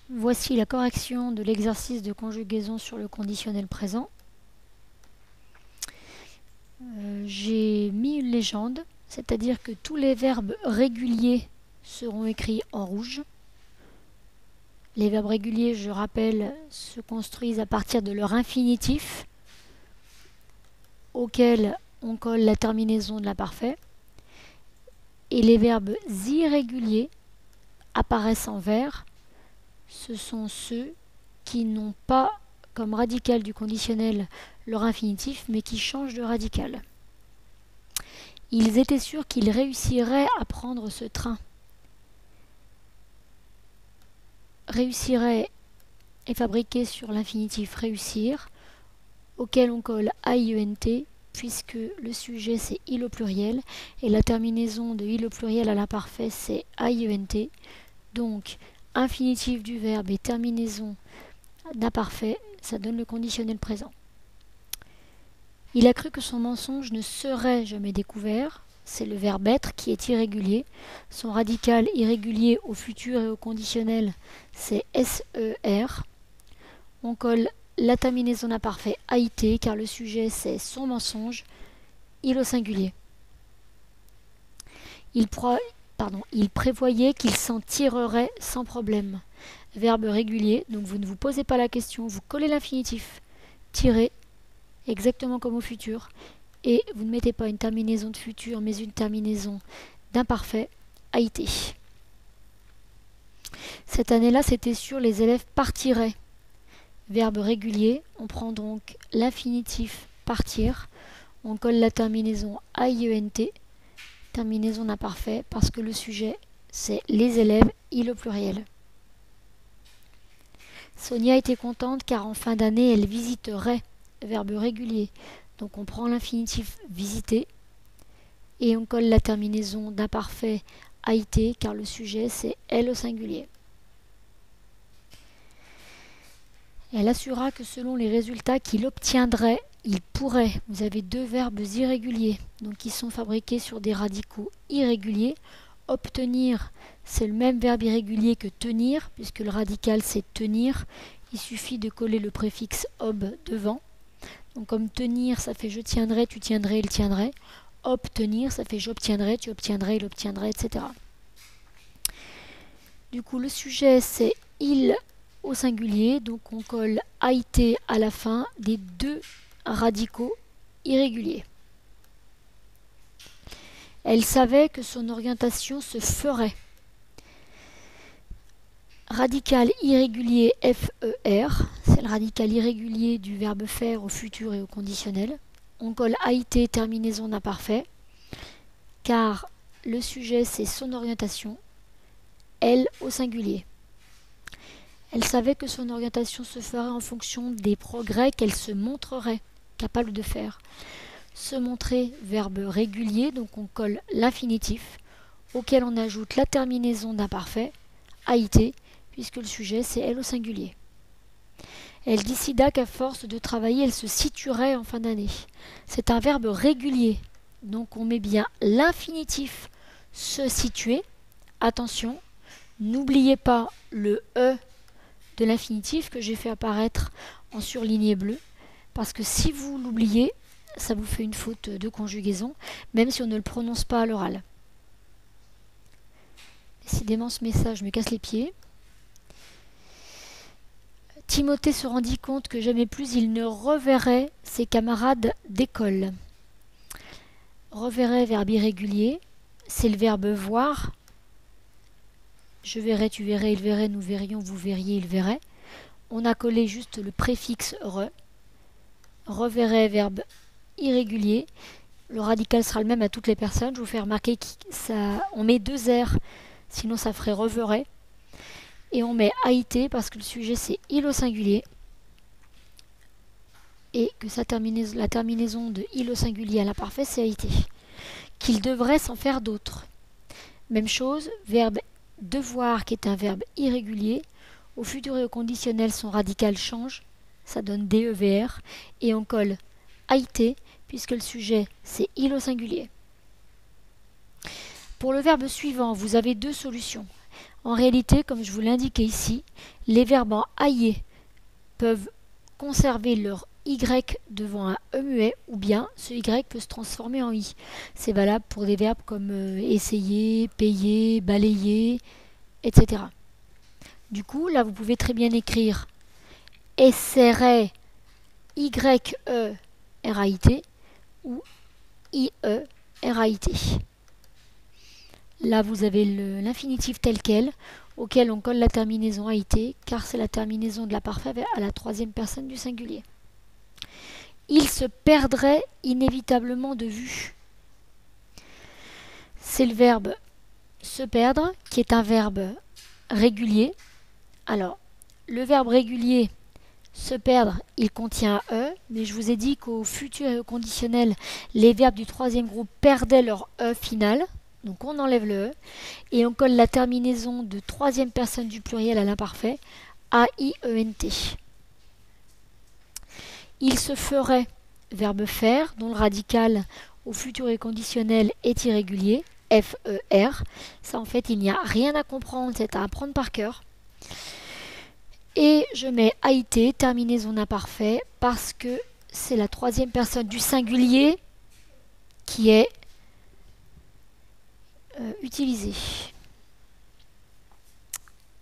Voici la correction de l'exercice de conjugaison sur le conditionnel présent. J'ai mis une légende, c'est-à-dire que tous les verbes réguliers seront écrits en rouge. Les verbes réguliers, je rappelle, se construisent à partir de leur infinitif, auquel on colle la terminaison de l'imparfait. Et les verbes irréguliers apparaissent en vert. Ce sont ceux qui n'ont pas comme radical du conditionnel leur infinitif, mais qui changent de radical. Ils étaient sûrs qu'ils réussiraient à prendre ce train. Réussirait est fabriqué sur l'infinitif réussir, auquel on colle AIENT, puisque le sujet c'est il au pluriel, et la terminaison de il au pluriel à l'imparfait c'est AIENT. Donc, infinitif du verbe et terminaison d'imparfait, ça donne le conditionnel présent. Il a cru que son mensonge ne serait jamais découvert. C'est le verbe être qui est irrégulier. Son radical irrégulier au futur et au conditionnel, c'est SER. On colle la terminaison d'imparfait AIT, car le sujet c'est son mensonge, il au singulier. Il prévoyait qu'il s'en tirerait sans problème. Verbe régulier, donc vous ne vous posez pas la question, vous collez l'infinitif, tirer, exactement comme au futur, et vous ne mettez pas une terminaison de futur, mais une terminaison d'imparfait, AIT. Cette année-là, c'était sûr, les élèves partiraient. Verbe régulier, on prend donc l'infinitif partir, on colle la terminaison AIENT, terminaison d'imparfait, parce que le sujet, c'est les élèves, il au pluriel. Sonia était contente car en fin d'année, elle visiterait. Verbe régulier. Donc on prend l'infinitif visiter et on colle la terminaison d'imparfait AIT, car le sujet c'est elle au singulier. Elle assura que selon les résultats qu'il obtiendrait, il pourrait. Vous avez deux verbes irréguliers, donc qui sont fabriqués sur des radicaux irréguliers. Obtenir, c'est le même verbe irrégulier que tenir, puisque le radical c'est tenir. Il suffit de coller le préfixe ob devant. Donc comme tenir, ça fait je tiendrai, tu tiendrais, il tiendrait. Obtenir, ça fait j'obtiendrai, tu obtiendrais, il obtiendrait, etc. Du coup, le sujet, c'est il au singulier. Donc on colle AIT à la fin des deux radicaux irréguliers. Elle savait que son orientation se ferait. Radical irrégulier FER, c'est le radical irrégulier du verbe faire au futur et au conditionnel. On colle AIT, terminaison d'imparfait, car le sujet c'est son orientation, elle au singulier. Elle savait que son orientation se ferait en fonction des progrès qu'elle se montrerait capable de faire. Se montrer, verbe régulier, donc on colle l'infinitif, auquel on ajoute la terminaison d'imparfait, AIT, puisque le sujet c'est elle au singulier. Elle décida qu'à force de travailler, elle se situerait en fin d'année. C'est un verbe régulier, donc on met bien l'infinitif se situer. Attention, n'oubliez pas le E de l'infinitif que j'ai fait apparaître en surligné bleu, parce que si vous l'oubliez, ça vous fait une faute de conjugaison, même si on ne le prononce pas à l'oral. Décidément, ce message me casse les pieds. Timothée se rendit compte que jamais plus il ne reverrait ses camarades d'école. Reverrait, verbe irrégulier, c'est le verbe voir. Je verrai, tu verrais, il verrait, nous verrions, vous verriez, il verrait. On a collé juste le préfixe re. Reverrait, verbe irrégulier. Le radical sera le même à toutes les personnes. Je vous fais remarquer qu'on met deux R, sinon ça ferait reverrait. Et on met AIT parce que le sujet c'est il au singulier et que la terminaison de il au singulier à l'imparfait c'est AIT. Qu'il devrait s'en faire d'autres. Même chose, verbe devoir qui est un verbe irrégulier. Au futur et au conditionnel son radical change, ça donne DEVR et on colle AIT puisque le sujet c'est il au singulier. Pour le verbe suivant, vous avez deux solutions. En réalité, comme je vous l'ai indiqué ici, les verbes en ailler peuvent conserver leur y devant un e muet, ou bien ce y peut se transformer en i. C'est valable pour des verbes comme essayer, payer, balayer, etc. Du coup, là, vous pouvez très bien écrire essaierait y-e-r-a-i-t ou i-e-r-a-i-t. Là, vous avez l'infinitif tel quel, auquel on colle la terminaison AIT, car c'est la terminaison de l'imparfait à la troisième personne du singulier. Il se perdrait inévitablement de vue. C'est le verbe se perdre, qui est un verbe régulier. Alors, le verbe régulier, se perdre, il contient un E, mais je vous ai dit qu'au futur et au conditionnel, les verbes du troisième groupe perdaient leur E final. Donc on enlève le E et on colle la terminaison de troisième personne du pluriel à l'imparfait, A-I-E-N-T. Il se ferait, verbe faire, dont le radical au futur et conditionnel est irrégulier, F-E-R. Ça en fait il n'y a rien à comprendre, c'est à apprendre par cœur. Et je mets AIT, terminaison d'imparfait, parce que c'est la troisième personne du singulier qui est utilisée.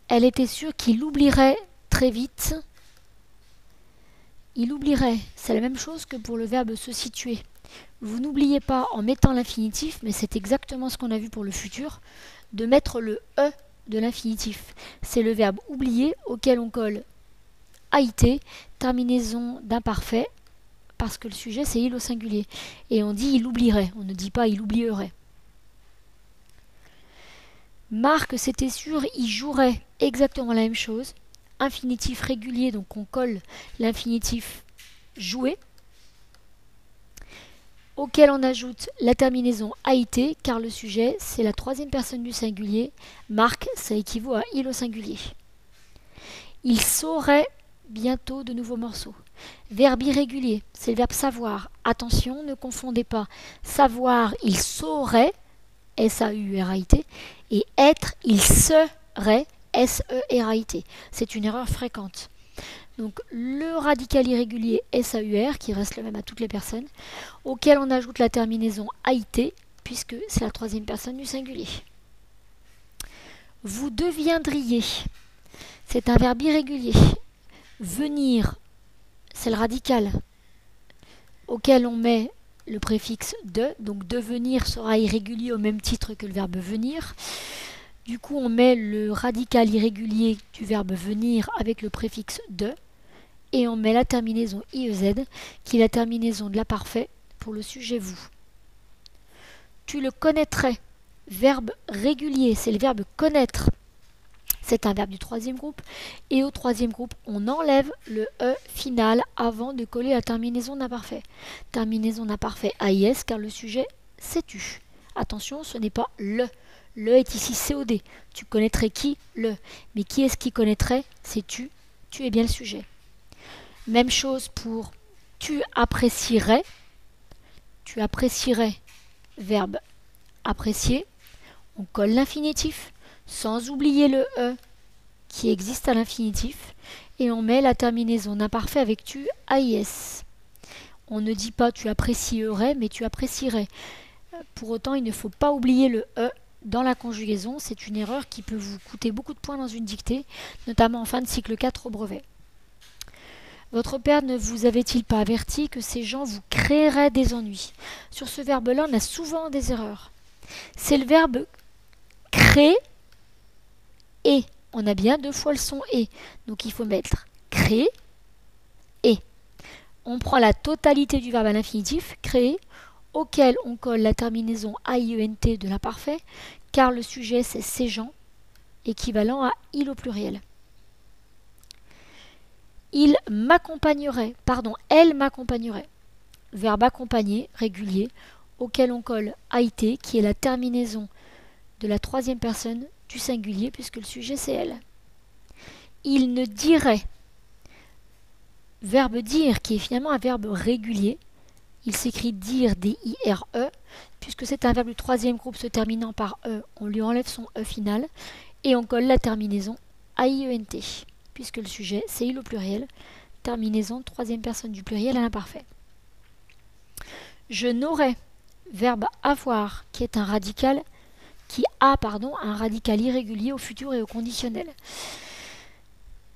Elle était sûre qu'il oublierait très vite. Il oublierait, c'est la même chose que pour le verbe se situer. Vous n'oubliez pas en mettant l'infinitif, mais c'est exactement ce qu'on a vu pour le futur, de mettre le E de l'infinitif. C'est le verbe oublier auquel on colle AIT, terminaison d'imparfait, parce que le sujet c'est il au singulier. Et on dit il oublierait, on ne dit pas il oublierait. Marc, c'était sûr, il jouerait, exactement la même chose. Infinitif régulier, donc on colle l'infinitif jouer, auquel on ajoute la terminaison AIT, car le sujet, c'est la troisième personne du singulier. Marc, ça équivaut à il au singulier. Il saurait bientôt de nouveaux morceaux. Verbe irrégulier, c'est le verbe savoir. Attention, ne confondez pas. Savoir, il saurait, S-A-U-R-A-I-T, et être, il serait, S-E-R-A-I-T. C'est une erreur fréquente. Donc le radical irrégulier S-A-U-R, qui reste le même à toutes les personnes, auquel on ajoute la terminaison AIT, puisque c'est la troisième personne du singulier. Vous deviendriez, c'est un verbe irrégulier. Venir, c'est le radical, auquel on met le préfixe de, donc devenir sera irrégulier au même titre que le verbe venir. Du coup, on met le radical irrégulier du verbe venir avec le préfixe de, et on met la terminaison IEZ, qui est la terminaison de l'imparfait pour le sujet vous. Tu le connaîtrais, verbe régulier, c'est le verbe connaître. C'est un verbe du troisième groupe, et au troisième groupe, on enlève le E final avant de coller la terminaison d'imparfait. Terminaison d'imparfait AIS, car le sujet, c'est tu. Attention, ce n'est pas le. Le est ici COD. Tu connaîtrais qui? Le. Mais qui est-ce qui connaîtrait? C'est tu. Tu es bien le sujet. Même chose pour tu apprécierais. Tu apprécierais, verbe apprécier. On colle l'infinitif, sans oublier le E qui existe à l'infinitif, et on met la terminaison d'imparfait avec tu AIS. On ne dit pas tu apprécierais, mais tu apprécierais. Pour autant, il ne faut pas oublier le E dans la conjugaison. C'est une erreur qui peut vous coûter beaucoup de points dans une dictée, notamment en fin de cycle 4 au brevet. Votre père ne vous avait-il pas averti que ces gens vous créeraient des ennuis? Sur ce verbe-là, on a souvent des erreurs. C'est le verbe créer et. On a bien deux fois le son et. Donc il faut mettre créer et. On prend la totalité du verbe à l'infinitif, créer, auquel on colle la terminaison AIENT de l'imparfait, car le sujet c'est ces gens, équivalent à il au pluriel. Il m'accompagnerait, pardon, elle m'accompagnerait. Verbe accompagner, régulier, auquel on colle AIT, qui est la terminaison de la troisième personne du singulier, puisque le sujet c'est elle. Il ne dirait, verbe dire, qui est finalement un verbe régulier. Il s'écrit dire, D-I-R-E, puisque c'est un verbe du troisième groupe se terminant par E, on lui enlève son E final, Et on colle la terminaison AIENT, puisque le sujet c'est il au pluriel, terminaison troisième personne du pluriel à l'imparfait. Je n'aurai, verbe avoir, qui est un radical, un radical irrégulier au futur et au conditionnel.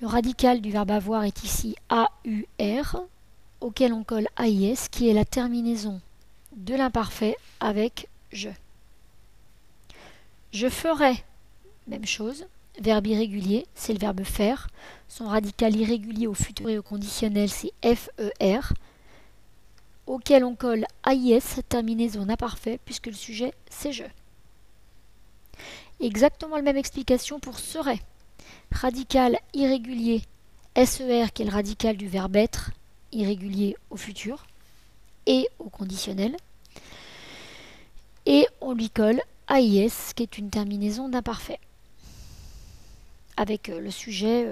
Le radical du verbe avoir est ici AUR, auquel on colle AIS, qui est la terminaison de l'imparfait avec je. Je ferai, même chose, verbe irrégulier, c'est le verbe faire. Son radical irrégulier au futur et au conditionnel, c'est FER, auquel on colle AIS, terminaison d'imparfait, puisque le sujet, c'est je. Exactement la même explication pour serait. Radical irrégulier SER, qui est le radical du verbe être, irrégulier au futur et au conditionnel. Et on lui colle AIS, qui est une terminaison d'imparfait. Avec le sujet,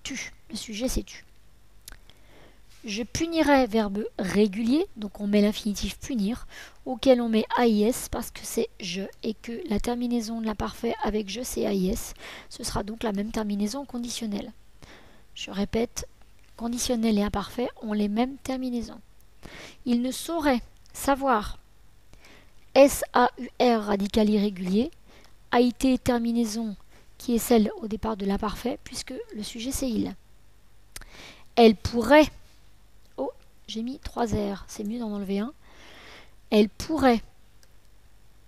tu. Le sujet, c'est tu. Je punirai, verbe régulier, donc on met l'infinitif punir, auquel on met AIS parce que c'est je et que la terminaison de l'imparfait avec je c'est AIS. Ce sera donc la même terminaison conditionnelle. Je répète, conditionnel et imparfait ont les mêmes terminaisons. Il ne saurait savoir. SAUR, radical irrégulier, AIT, terminaison qui est celle au départ de l'imparfait puisque le sujet c'est il. Elle pourrait. J'ai mis 3 R, c'est mieux d'en enlever un. Elle pourrait,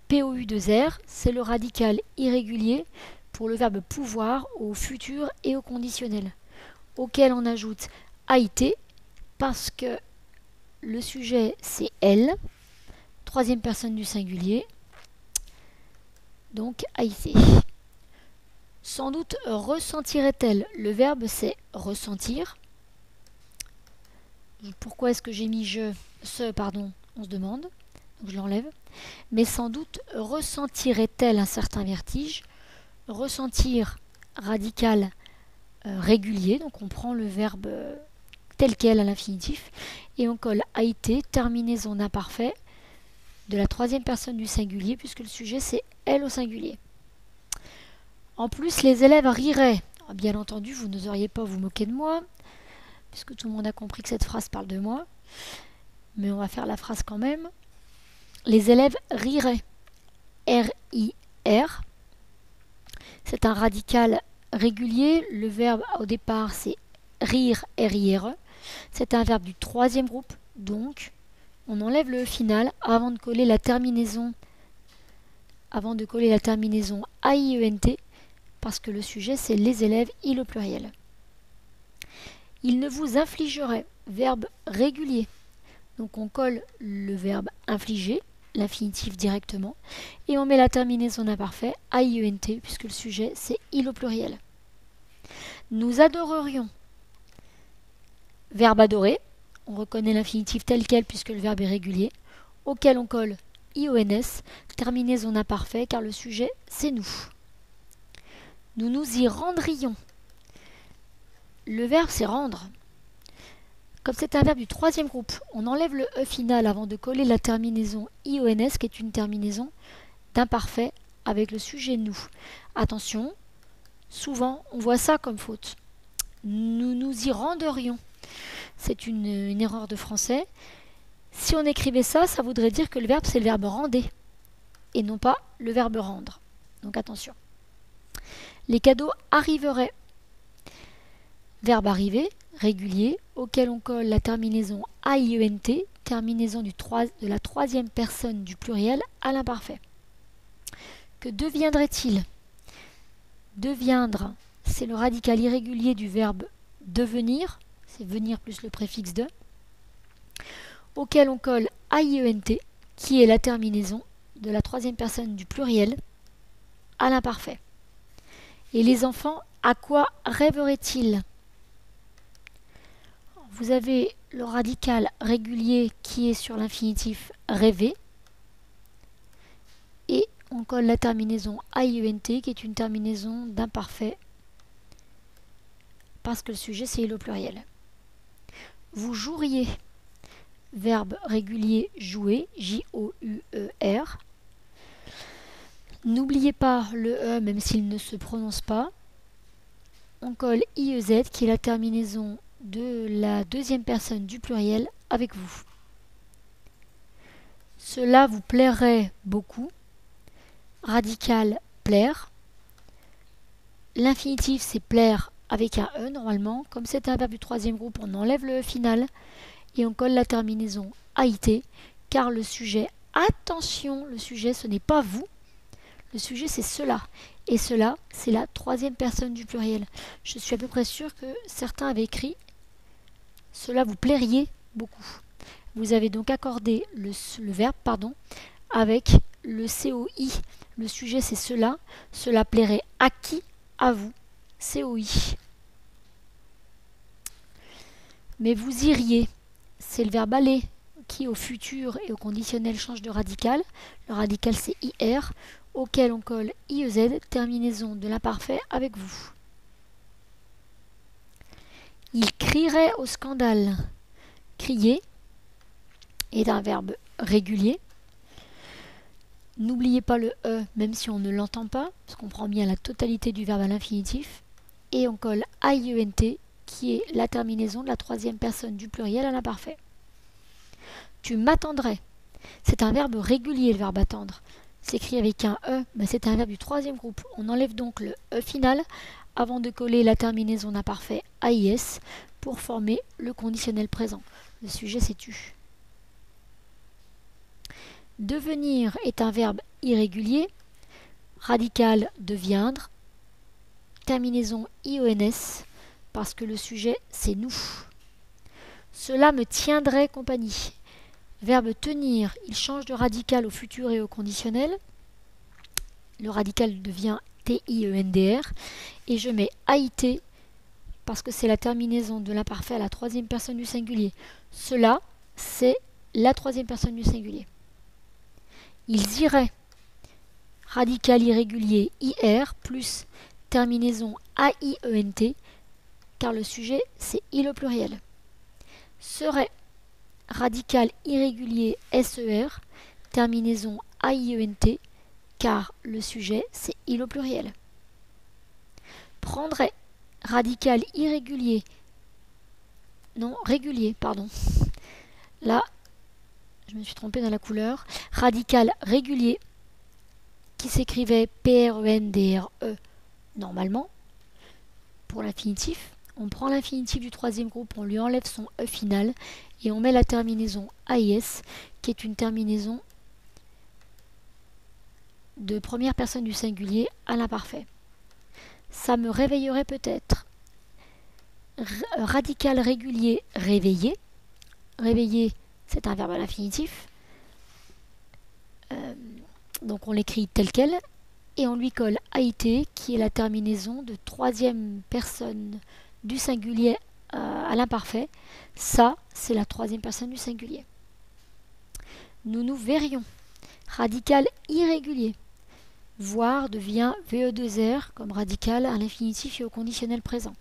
POU2R, c'est le radical irrégulier pour le verbe pouvoir au futur et au conditionnel, auquel on ajoute AIT parce que le sujet c'est elle, troisième personne du singulier, donc AIT. Sans doute ressentirait-elle, le verbe c'est ressentir. Pourquoi est-ce que j'ai mis on se demande, donc je l'enlève. Mais sans doute ressentirait-elle un certain vertige. Ressentir, radical régulier, donc on prend le verbe tel quel à l'infinitif, et on colle AIT, terminaison d'imparfait, de la troisième personne du singulier, puisque le sujet c'est elle au singulier. En plus, les élèves riraient. Bien entendu, vous n'oseriez pas vous moquer de moi, puisque tout le monde a compris que cette phrase parle de moi, mais on va faire la phrase quand même. Les élèves riraient. R-I-R. C'est un radical régulier. Le verbe au départ c'est rire, R-I-R-E. C'est un verbe du troisième groupe, donc on enlève le final avant de coller la terminaison AIENT, parce que le sujet c'est les élèves, il au pluriel. Il ne vous infligerait, verbe régulier. Donc on colle le verbe infliger, l'infinitif directement, et on met la terminaison d'imparfait, AIENT, puisque le sujet c'est il au pluriel. Nous adorerions, verbe adorer, on reconnaît l'infinitif tel quel puisque le verbe est régulier, auquel on colle IONS, terminaison d'imparfait, car le sujet c'est nous. Nous nous y rendrions. Le verbe c'est rendre. Comme c'est un verbe du troisième groupe, on enlève le E final avant de coller la terminaison IONS qui est une terminaison d'imparfait avec le sujet nous. Attention, souvent on voit ça comme faute. Nous nous y renderions. C'est une erreur de français. Si on écrivait ça, ça voudrait dire que le verbe c'est le verbe render et non pas le verbe rendre. Donc attention. Les cadeaux arriveraient. Verbe arriver, régulier, auquel on colle la terminaison AIENT, terminaison de la troisième personne du pluriel à l'imparfait. Que deviendrait-il? Deviendre, c'est le radical irrégulier du verbe devenir, c'est venir plus le préfixe de, auquel on colle AIENT, qui est la terminaison de la troisième personne du pluriel à l'imparfait. Et les enfants, à quoi rêveraient-ils? Vous avez le radical régulier qui est sur l'infinitif rêver. Et on colle la terminaison AIENT qui est une terminaison d'imparfait parce que le sujet c'est il au pluriel. Vous joueriez. Verbe régulier jouer, J-O-U-E-R. N'oubliez pas le E même s'il ne se prononce pas. On colle IEZ qui est la terminaison de la deuxième personne du pluriel avec vous. Cela vous plairait beaucoup. Radical plaire. L'infinitif c'est plaire avec un E normalement. Comme c'est un verbe du troisième groupe, on enlève le E final et on colle la terminaison AIT car le sujet, attention, le sujet ce n'est pas vous. Le sujet c'est cela. Et cela, c'est la troisième personne du pluriel. Je suis à peu près sûre que certains avaient écrit « Cela vous plairiez beaucoup ». Vous avez donc accordé le verbe avec le COI. Le sujet c'est cela. Cela plairait à qui? À vous. COI. Mais vous iriez. C'est le verbe aller qui au futur et au conditionnel change de radical. Le radical c'est IR, auquel on colle IEZ, terminaison de l'imparfait avec vous. Il crierait au scandale. Crier est un verbe régulier. N'oubliez pas le E, même si on ne l'entend pas, parce qu'on prend bien la totalité du verbe à l'infinitif. Et on colle AIENT, qui est la terminaison de la troisième personne du pluriel à l'imparfait. Tu m'attendrais. C'est un verbe régulier, le verbe attendre. S'écrit avec un E, mais c'est un verbe du troisième groupe. On enlève donc le E final avant de coller la terminaison d'imparfait AIS pour former le conditionnel présent. Le sujet c'est tu. Devenir est un verbe irrégulier. Radical deviendre. Terminaison IONS parce que le sujet c'est nous. Cela me tiendrait compagnie. Verbe tenir, il change de radical au futur et au conditionnel. Le radical devient TIENDR. Et je mets AIT parce que c'est la terminaison de l'imparfait à la troisième personne du singulier. Cela, c'est la troisième personne du singulier. Ils iraient. Radical irrégulier IR plus terminaison AIENT car le sujet, c'est il au pluriel. Serait. Radical irrégulier SER, terminaison AIENT, car le sujet c'est il au pluriel. Prendrait, radical irrégulier, non régulier, pardon. Là, je me suis trompée dans la couleur. Radical régulier, qui s'écrivait PRENDRE normalement, pour l'infinitif. On prend l'infinitif du troisième groupe, on lui enlève son E final et on met la terminaison AIS qui est une terminaison de première personne du singulier à l'imparfait. Ça me réveillerait peut-être. Radical régulier réveiller. Réveiller, c'est un verbe à l'infinitif. Donc on l'écrit tel quel et on lui colle AIT qui est la terminaison de troisième personne du singulier à l'imparfait. Ça, c'est la troisième personne du singulier. Nous nous verrions. Radical irrégulier. Voir devient VE2R comme radical à l'infinitif et au conditionnel présent.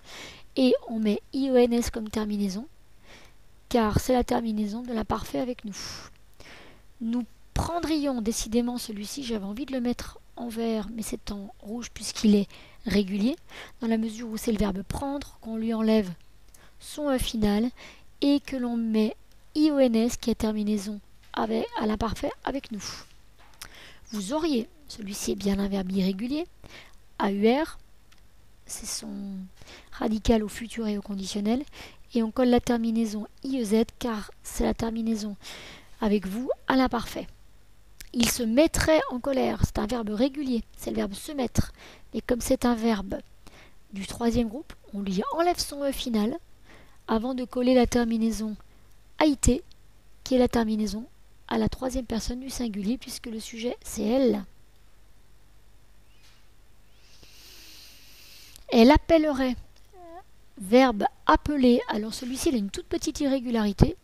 Et on met IONS comme terminaison, car c'est la terminaison de l'imparfait avec nous. Nous prendrions décidément celui-ci, j'avais envie de le mettre en vert, mais c'est en rouge puisqu'il est régulier, dans la mesure où c'est le verbe prendre, qu'on lui enlève son E final et que l'on met IONS qui est terminaison à l'imparfait avec nous. Vous auriez, celui-ci est bien un verbe irrégulier, AUR, c'est son radical au futur et au conditionnel, et on colle la terminaison IEZ car c'est la terminaison avec vous à l'imparfait. Il se mettrait en colère, c'est un verbe régulier, c'est le verbe se mettre. Mais comme c'est un verbe du troisième groupe, on lui enlève son E final avant de coller la terminaison AIT, qui est la terminaison à la troisième personne du singulier, puisque le sujet c'est elle. Elle appellerait. Verbe appeler, alors celui-ci il a une toute petite irrégularité.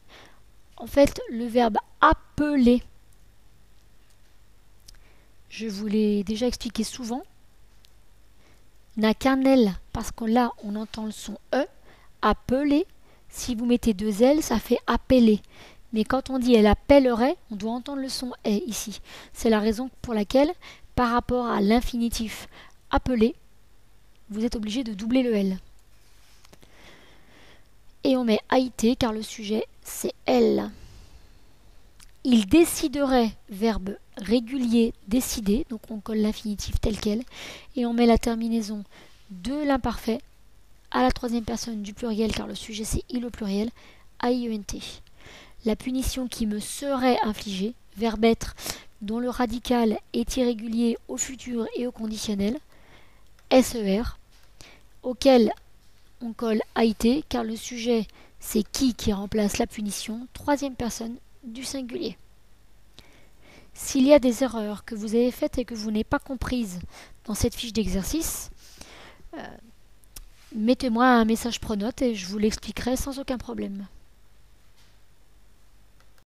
En fait, le verbe appeler, je vous l'ai déjà expliqué souvent, n'a qu'un L, parce que là, on entend le son E. Appeler, si vous mettez deux L, ça fait appeler. Mais quand on dit elle appellerait, on doit entendre le son E ici. C'est la raison pour laquelle, par rapport à l'infinitif appelé, vous êtes obligé de doubler le L. Et on met a été car le sujet c'est elle. Il déciderait, verbe régulier décider, donc on colle l'infinitif tel quel, et on met la terminaison de l'imparfait à la troisième personne du pluriel, car le sujet c'est il au pluriel, AIENT. La punition qui me serait infligée, verbe être dont le radical est irrégulier au futur et au conditionnel, SER, auquel on colle AIT, car le sujet c'est qui remplace la punition, troisième personne du singulier. S'il y a des erreurs que vous avez faites et que vous n'avez pas comprises dans cette fiche d'exercice, mettez-moi un message pronote et je vous l'expliquerai sans aucun problème.